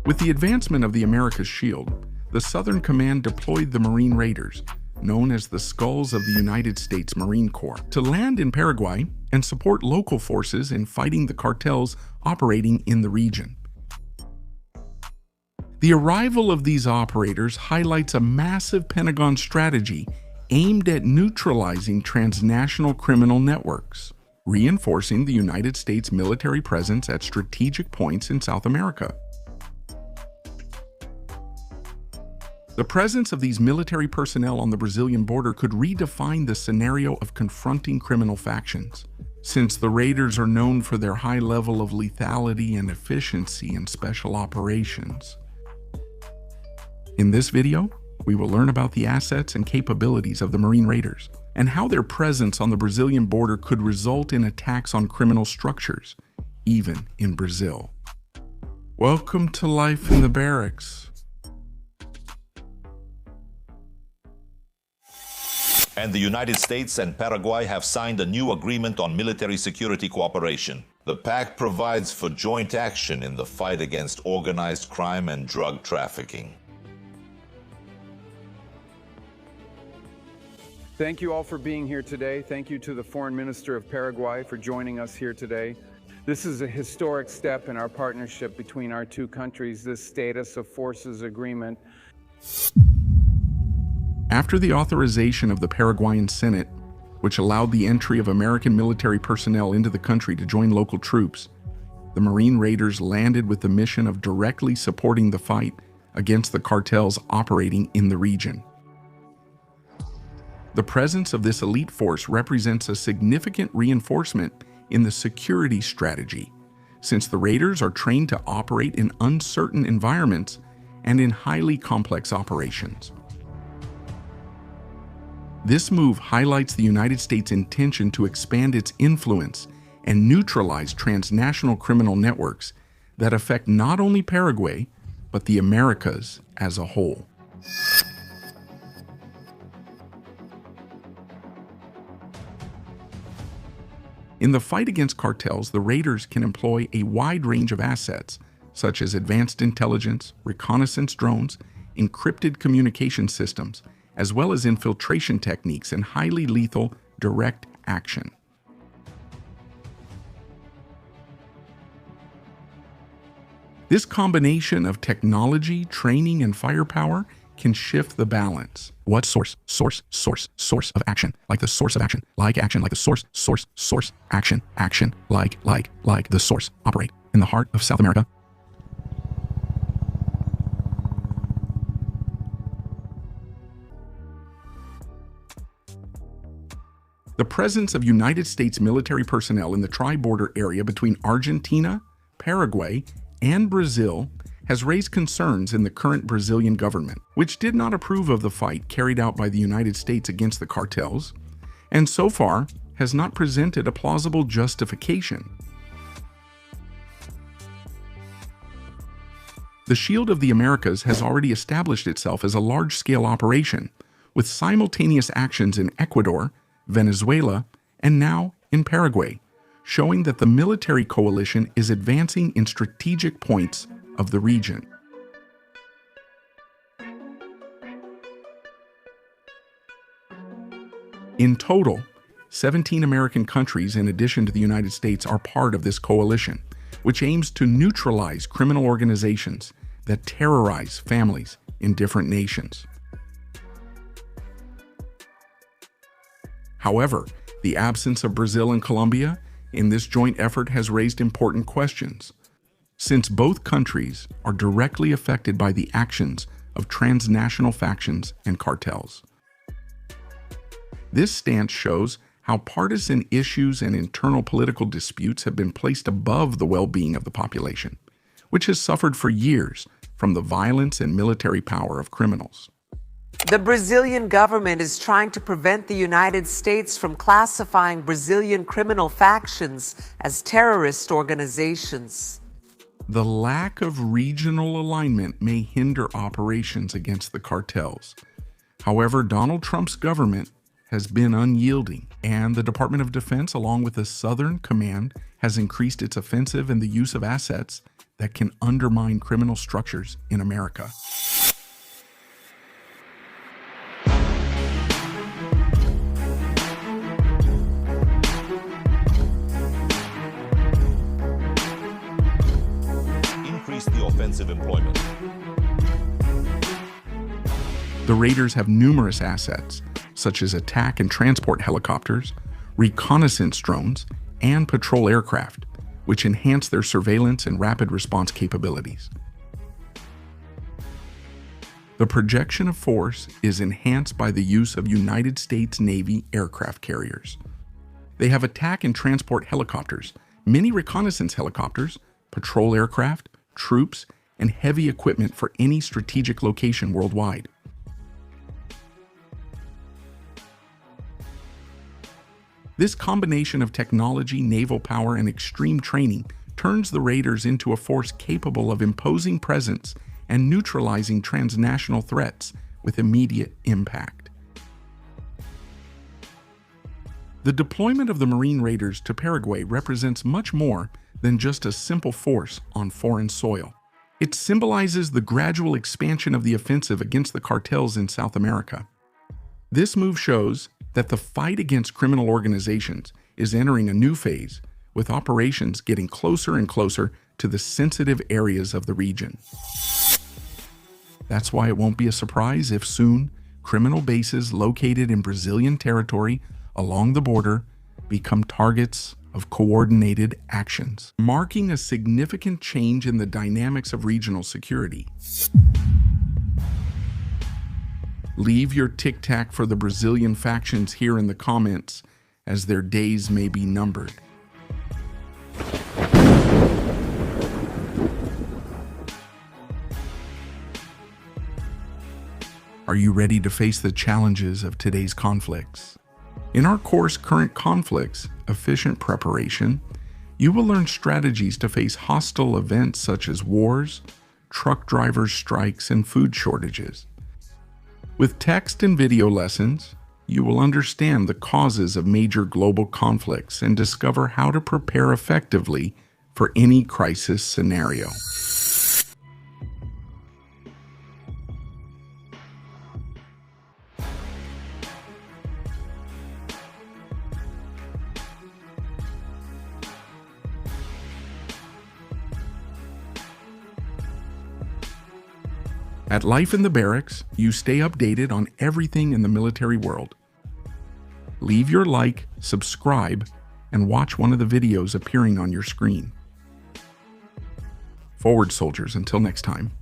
With the advancement of the America's Shield, the Southern Command deployed the Marine Raiders, known as the Skulls of the United States Marine Corps, to land in Paraguay and support local forces in fighting the cartels operating in the region. The arrival of these operators highlights a massive Pentagon strategy aimed at neutralizing transnational criminal networks, reinforcing the United States military presence at strategic points in South America. The presence of these military personnel on the Brazilian border could redefine the scenario of confronting criminal factions, since the raiders are known for their high level of lethality and efficiency in special operations. In this video, we will learn about the assets and capabilities of the Marine Raiders, and how their presence on the Brazilian border could result in attacks on criminal structures, even in Brazil. Welcome to life in the barracks. And the United States and Paraguay have signed a new agreement on military security cooperation. The pact provides for joint action in the fight against organized crime and drug trafficking. Thank you all for being here today. Thank you to the Foreign Minister of Paraguay for joining us here today. This is a historic step in our partnership between our two countries, this status of forces agreement. After the authorization of the Paraguayan Senate, which allowed the entry of American military personnel into the country to join local troops, the Marine Raiders landed with the mission of directly supporting the fight against the cartels operating in the region. The presence of this elite force represents a significant reinforcement in the security strategy, since the Raiders are trained to operate in uncertain environments and in highly complex operations. This move highlights the United States' intention to expand its influence and neutralize transnational criminal networks that affect not only Paraguay, but the Americas as a whole. In the fight against cartels, the Raiders can employ a wide range of assets, such as advanced intelligence, reconnaissance drones, encrypted communication systems, as well as infiltration techniques and highly lethal direct action. This combination of technology, training, and firepower can shift the balance. What source of action, like the source of action, like action, like the source, action, like the source, operate in the heart of South America. The presence of United States military personnel in the tri-border area between Argentina, Paraguay, and Brazil has raised concerns in the current Brazilian government, which did not approve of the fight carried out by the United States against the cartels, and so far has not presented a plausible justification. The Shield of the Americas has already established itself as a large-scale operation, with simultaneous actions in Ecuador, Venezuela, and now in Paraguay, showing that the military coalition is advancing in strategic points of the region. In total, 17 American countries in addition to the United States are part of this coalition, which aims to neutralize criminal organizations that terrorize families in different nations. However, the absence of Brazil and Colombia in this joint effort has raised important questions, since both countries are directly affected by the actions of transnational factions and cartels. This stance shows how partisan issues and internal political disputes have been placed above the well-being of the population, which has suffered for years from the violence and military power of criminals. The Brazilian government is trying to prevent the United States from classifying Brazilian criminal factions as terrorist organizations. The lack of regional alignment may hinder operations against the cartels. However, Donald Trump's government has been unyielding, and the Department of Defense, along with the Southern Command, has increased its offensive and the use of assets that can undermine criminal structures in America. Increase the offensive employment. The raiders have numerous assets, such as attack and transport helicopters, reconnaissance drones, and patrol aircraft, which enhance their surveillance and rapid response capabilities. The projection of force is enhanced by the use of United States Navy aircraft carriers. They have attack and transport helicopters, mini reconnaissance helicopters, patrol aircraft, troops, and heavy equipment for any strategic location worldwide. This combination of technology, naval power, and extreme training turns the raiders into a force capable of imposing presence and neutralizing transnational threats with immediate impact. The deployment of the Marine Raiders to Paraguay represents much more than just a simple force on foreign soil. It symbolizes the gradual expansion of the offensive against the cartels in South America. This move shows that the fight against criminal organizations is entering a new phase, with operations getting closer and closer to the sensitive areas of the region. That's why it won't be a surprise if soon criminal bases located in Brazilian territory along the border become targets of coordinated actions, marking a significant change in the dynamics of regional security. Leave your tic-tac for the Brazilian factions here in the comments, as their days may be numbered. Are you ready to face the challenges of today's conflicts? In our course, Current Conflicts, Efficient Preparation, you will learn strategies to face hostile events such as wars, truck drivers' strikes, and food shortages. With text and video lessons, you will understand the causes of major global conflicts and discover how to prepare effectively for any crisis scenario. At Life in the Barracks, you stay updated on everything in the military world. Leave your like, subscribe, and watch one of the videos appearing on your screen. Forward, soldiers, until next time.